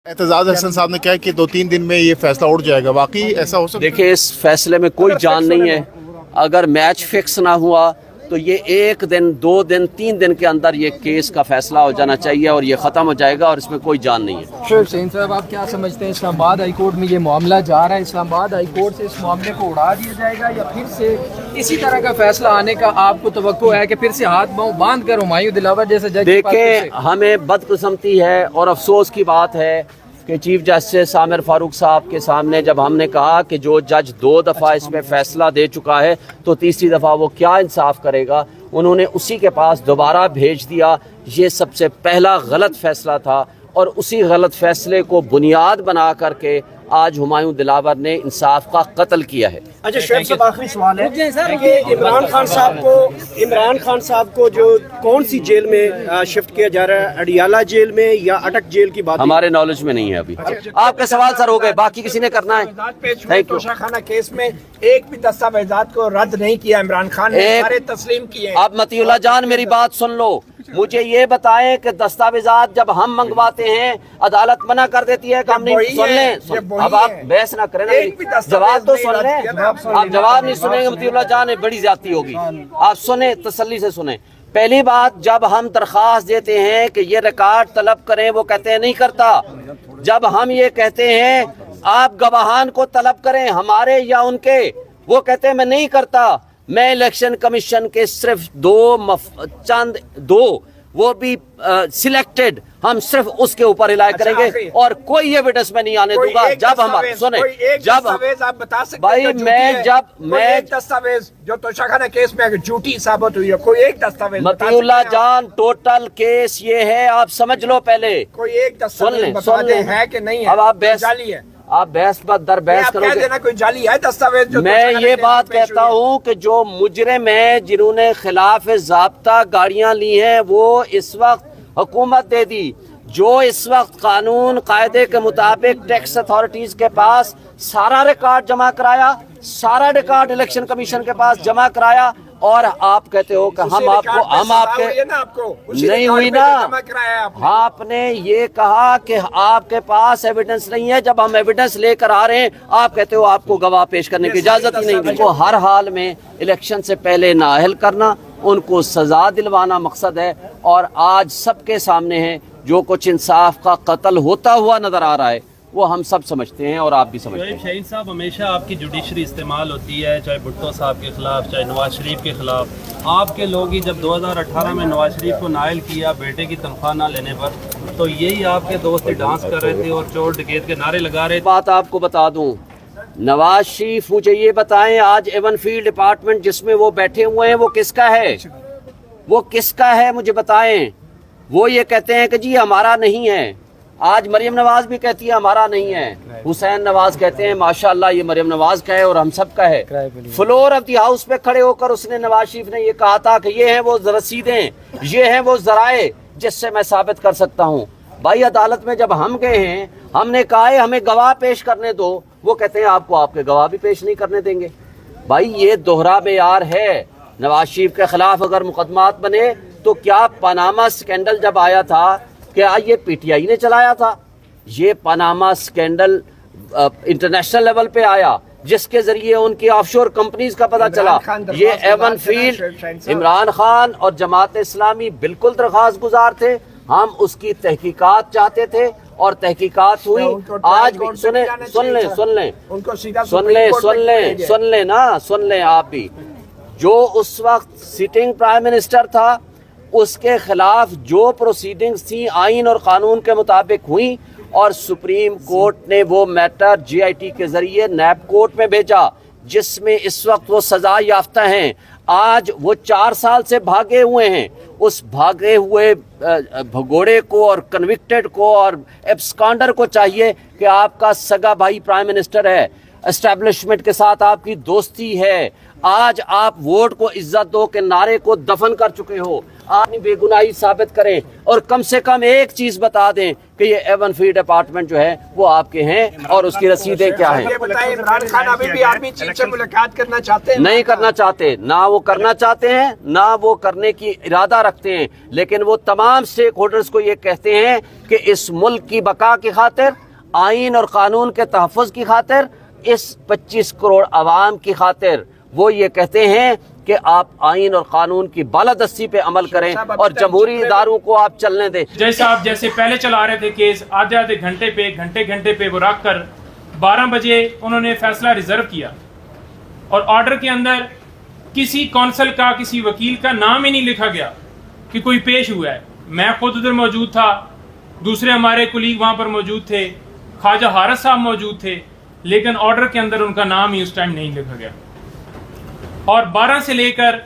एतजाज हसन साहब ने कहा कि 2-3 दिन में ये फैसला उठ जाएगा, वाकई ऐसा हो सकता है? देखिए, इस फैसले में कोई जान नहीं है। अगर मैच फिक्स ना हुआ तो ये 1 दिन 2 दिन 3 दिन के अंदर ये केस का फैसला हो जाना चाहिए और ये ख़त्म हो जाएगा और इसमें कोई जान नहीं है। शेख हुसैन साहब, आप क्या समझते हैं, इस्लामाबाद हाई कोर्ट में ये मामला जा रहा है, इस्लामाबाद हाई कोर्ट से इस मामले को उड़ा दिया जाएगा या फिर से इसी तरह का फैसला आने का आपको तवक्को है कि फिर से हाथ बांध कर हुमायूं दिलावर जैसे जज? देखें, हमें बदकिस्मती है और अफसोस की बात है कि चीफ जस्टिस आमिर फारूक साहब के सामने जब हमने कहा कि जो जज 2 दफ़ा इसमें फैसला दे चुका है तो तीसरी दफ़ा वो क्या इंसाफ करेगा, उन्होंने उसी के पास दोबारा भेज दिया। ये सबसे पहला गलत फैसला था और उसी गलत फैसले को बुनियाद बना करके आज हुमायूं दिलावर ने इंसाफ का कत्ल किया है। अच्छा शेख साहब, आखिरी सवाल है कि इमरान खान साहब को जो कौन सी जेल में शिफ्ट किया जा रहा है, अडियाला जेल में या अटक जेल की बात? हमारे नॉलेज में नहीं है अभी। आपके सवाल सर हो गए, बाकी किसी ने करना है? Thank you. तोशाखाना केस में एक भी दस्तावेजात को रद्द नहीं किया इमरान खान ने, सारे तस्लीम किए। अब मतीउल्लाह जान मेरी बात सुन लो, मुझे ये बताएं कि दस्तावेजात जब हम मंगवाते हैं अदालत मना कर देती है कि हम नहीं सुन लें। अब आप बहस ना करें ना, जवाब तो सुन लें। आप जवाब नहीं सुनेंगे मतीउल्लाह जान, बड़ी ज्यादती होगी। आप सुने, तसल्ली से सुने। पहली बात, जब हम दरख्वास्त देते हैं कि ये रिकॉर्ड तलब करें, वो कहते हैं नहीं करता। जब हम ये कहते हैं आप गवाहान को तलब करें, हमारे या उनके, वो कहते हैं मैं नहीं करता। मैं इलेक्शन कमीशन के सिर्फ दो वो भी सिलेक्टेड, हम सिर्फ उसके ऊपर इलाय करेंगे और कोई एविडेंस में नहीं आने दूंगा। जब हम सुने, जब आप बता सकते भाई, मैं दस्तावेज जो तोशाखाना केस में झूठी साबित हुई है, कोई एक दस्तावेज मतीउल्लाह जान, टोटल केस ये है, आप समझ लो पहले। कोई एक दस्तावेज बता दें है कि नहीं है? अब आप बहस जाली है, आप बहस पर दर बहस करोगे। देना कोई जाली है दस्तावेज जो मैं ये बात कहता हूँ कि जो मुजरिम है जिन्होंने खिलाफ ज़ाब्ता गाड़ियाँ ली हैं वो इस वक्त हुकूमत दे दी। जो इस वक्त कानून कायदे के मुताबिक टैक्स अथॉरिटीज के पास सारा रिकॉर्ड जमा कराया, सारा रिकॉर्ड इलेक्शन कमीशन के पास जमा कराया और आप कहते हो कि हम आपके नहीं हुई ना। आपने ये कहा कि आपके पास एविडेंस नहीं है, जब हम एविडेंस लेकर आ रहे हैं आप कहते हो आपको गवाह पेश करने की इजाजत ही नहीं। उनको हर हाल में इलेक्शन से पहले नाअहल करना, उनको सजा दिलवाना मकसद है और आज सबके सामने है जो कुछ इंसाफ का कत्ल होता हुआ नजर आ रहा है वो हम सब समझते हैं और आप भी समझते हैं। शाहीन साहब, हमेशा आपकी जुडिशरी इस्तेमाल होती है, चाहे भुट्टो साहब के खिलाफ, चाहे नवाज शरीफ के खिलाफ। आपके लोग ही जब 2018 में नवाज शरीफ को नायल किया बेटे की तनख्वाह ना लेने पर, तो यही आपके दोस्त डांस कर रहे थे और चोर डकैत के नारे लगा रहे थे। बात आपको बता दूं, नवाज शरीफ मुझे ये बताएं, आज एवन फील्ड डिपार्टमेंट जिसमें वो बैठे हुए हैं वो किसका है? वो किसका है मुझे बताएं। वो ये कहते हैं कि जी हमारा नहीं है। आज मरियम नवाज भी कहती है हमारा नहीं है। हुसैन नवाज कहते हैं माशाल्लाह ये मरियम नवाज का है और हम सब का है। फ्लोर ऑफ दी हाउस पे खड़े होकर उसने, नवाज शरीफ ने ये कहा था कि ये हैं वो रसीदें, ये हैं वो जराए जिससे मैं साबित कर सकता हूँ। भाई अदालत में जब हम गए हैं, हमने कहा है हमें गवाह पेश करने दो, वो कहते हैं आपको आपके गवाह भी पेश नहीं करने देंगे। भाई ये दोहरा बेयार है। नवाज शरीफ के खिलाफ अगर मुकदमात बने तो क्या पनामा स्कैंडल जब आया था क्या ये पीटीआई ने चलाया था? ये पनामा स्कैंडल इंटरनेशनल लेवल पे आया जिसके जरिए उनकी ऑफशोर कंपनीज का पता चला। ये एवन फील्ड, इमरान खान और जमात इस्लामी बिल्कुल दरख्वास्त गुजार थे। हम उसकी तहकीकात चाहते थे और तहकीकात हुई। आज भी सुन लें आप भी, जो उस वक्त सिटिंग प्राइम मिनिस्टर था उसके खिलाफ जो प्रोसीडिंग्स थी आइन और कानून के मुताबिक हुई और सुप्रीम कोर्ट ने वो मैटर जीआईटी के जरिए नैब कोर्ट में भेजा जिसमें इस वक्त वो सजा याफ्ता हैं। आज वो 4 साल से भागे हुए हैं। उस भागे हुए भगोड़े को और कन्विक्टेड को और एब्सकॉन्डर को चाहिए कि आपका सगा भाई प्राइम मिनिस्टर है, एस्टैब्लिशमेंट के साथ आपकी दोस्ती है, آج آپ ووٹ کو عزت دو کے نعرے کو دفن کر چکے ہو. آپ اپنی بے گناہی ثابت کریں اور کم سے کم ایک چیز بتا دیں کہ یہ ایون فیلڈ اپارٹمنٹ جو ہے وہ آپ کے ہیں اور اس کی رسیدیں کیا ہیں. یہ بتائیں عمران خان ابھی بھی آرمی چیف سے ملاقات کرنا چاہتے ہیں؟ نہیں کرنا چاہتے، نہ وہ کرنا چاہتے ہیں نہ وہ کرنے کی ارادہ رکھتے ہیں، لیکن وہ تمام سٹیک ہولڈرز کو یہ کہتے ہیں کہ اس ملک کی بقا کی خاطر، آئین اور قانون کے تحفظ کی خاطر، اس 25 کروڑ عوام کی خاطر وہ یہ کہتے ہیں کہ آپ آئین اور قانون کی بالادستی پہ عمل کریں اور جمہوری اداروں کو آپ چلنے دیں. جیسے پہلے چلا رہے تھے کیس آدھے گھنٹے پہ وہ رکھ کر 12 بجے انہوں نے فیصلہ ریزرو کیا اور آرڈر کے اندر کسی کونسل کا کسی وکیل کا نام ہی نہیں لکھا گیا کہ کوئی پیش ہوا ہے. میں خود ادھر موجود تھا، دوسرے ہمارے کولیگ وہاں پر موجود تھے، خواجہ حارث صاحب موجود تھے، لیکن آرڈر کے اندر ان کا نام ہی اس ٹائم نہیں لکھا گیا. اور 12 سے لے کر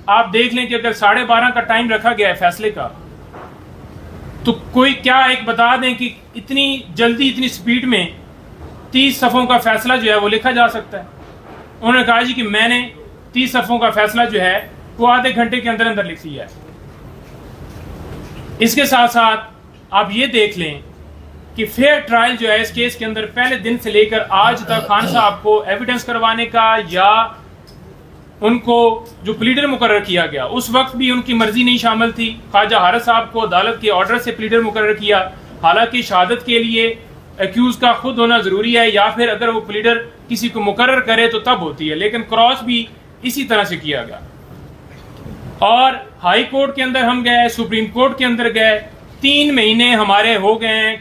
آپ دیکھ لیں کہ اگر 12:30 کا ٹائم رکھا گیا ہے فیصلے کا، تو کوئی کیا ایک بتا دیں کہ اتنی جلدی اتنی سپیڈ میں 30 صفحوں کا فیصلہ جو ہے وہ لکھا جا سکتا ہے. انہوں نے کہا جی کہ میں نے 30 صفحوں کا فیصلہ جو ہے وہ آدھے گھنٹے کے اندر لکھ لیا ہے. اس کے ساتھ ساتھ آپ یہ دیکھ لیں کہ فیئر ٹرائل جو ہے اس کیس کے اندر پہلے دن سے لے کر آج تک خان صاحب کو ایویڈنس کروانے کا یا ان کو جو پلیڈر مقرر کیا گیا اس وقت بھی ان کی مرضی نہیں شامل تھی. خواجہ حارث صاحب کو عدالت کے آرڈر سے پلیڈر مقرر کیا، حالانکہ شہادت کے لیے ایکیوز کا خود ہونا ضروری ہے یا پھر اگر وہ پلیڈر کسی کو مقرر کرے تو تب ہوتی ہے، لیکن کراس بھی اسی طرح سے کیا گیا. اور ہائی کورٹ کے اندر ہم گئے، سپریم کورٹ کے اندر گئے، 3 مہینے ہمارے ہو گئے ہیں.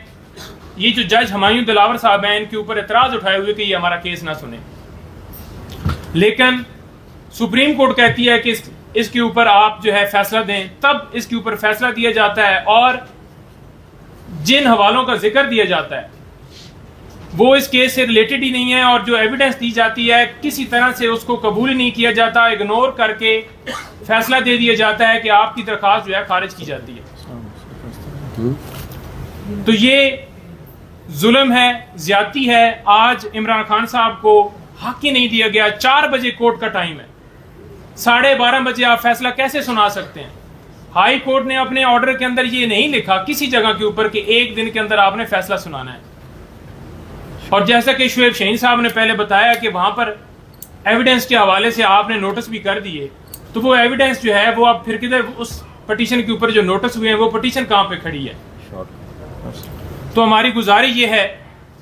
یہ جو جج ہمایوں دلاور صاحب ہیں ان کے اوپر اعتراض اٹھائے ہوئے کہ یہ ہمارا کیس نہ سنیں، لیکن سپریم کورٹ کہتی ہے کہ اس کے اوپر آپ جو ہے فیصلہ دیں، تب اس کے اوپر فیصلہ دیا جاتا ہے. اور جن حوالوں کا ذکر دیا جاتا ہے وہ اس کیس سے ریلیٹڈ ہی نہیں ہے، اور جو ایویڈنس دی جاتی ہے کسی طرح سے اس کو قبول ہی نہیں کیا جاتا، اگنور کر کے فیصلہ دے دیا جاتا ہے کہ آپ کی درخواست جو ہے خارج کی جاتی ہے. تو یہ ظلم ہے، زیادتی ہے. آج عمران خان صاحب کو حق ہی نہیں دیا گیا. 4 بجے کورٹ کا ٹائم ہے، 12:30 بجے آپ فیصلہ کیسے سنا سکتے ہیں؟ ہائی کورٹ نے اپنے آرڈر کے اندر یہ نہیں لکھا کسی جگہ کے اوپر کہ 1 دن کے اندر آپ نے فیصلہ سنانا ہے. اور جیسا کہ شعیب شہین صاحب نے پہلے بتایا کہ وہاں پر ایویڈنس کے حوالے سے آپ نے نوٹس بھی کر دیے، تو وہ ایویڈنس جو ہے وہ اب پھر کدھر، اس پٹیشن کے اوپر جو نوٹس ہوئے ہیں وہ پٹیشن کہاں پہ کھڑی ہے؟ تو ہماری گزارش یہ ہے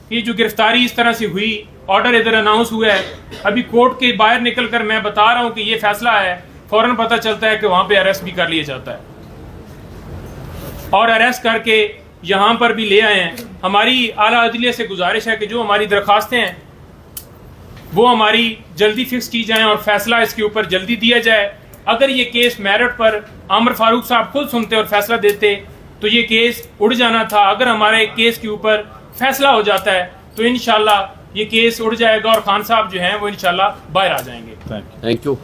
کہ جو گرفتاری اس طرح سے ہوئی، آرڈر ادھر اناؤنس ہوا ہے، ابھی کورٹ کے باہر نکل کر میں بتا رہا ہوں کہ یہ فیصلہ ہے، فوراً پتہ چلتا ہے کہ وہاں پہ اریسٹ بھی کر لیا جاتا ہے اور اریسٹ کر کے یہاں پر بھی لے آئے ہیں. ہماری اعلیٰ عدلیہ سے گزارش ہے کہ جو ہماری درخواستیں ہیں وہ ہماری جلدی فکس کی جائیں اور فیصلہ اس کے اوپر جلدی دیا جائے. اگر یہ کیس میرٹ پر عامر فاروق صاحب خود سنتے اور فیصلہ دیتے تو یہ کیس اڑ جانا تھا. اگر ہمارے کیس کے اوپر فیصلہ ہو جاتا ہے تو انشاءاللہ یہ کیس اڑ جائے گا اور خان صاحب جو ہیں وہ انشاءاللہ باہر آ جائیں گے. Thank you.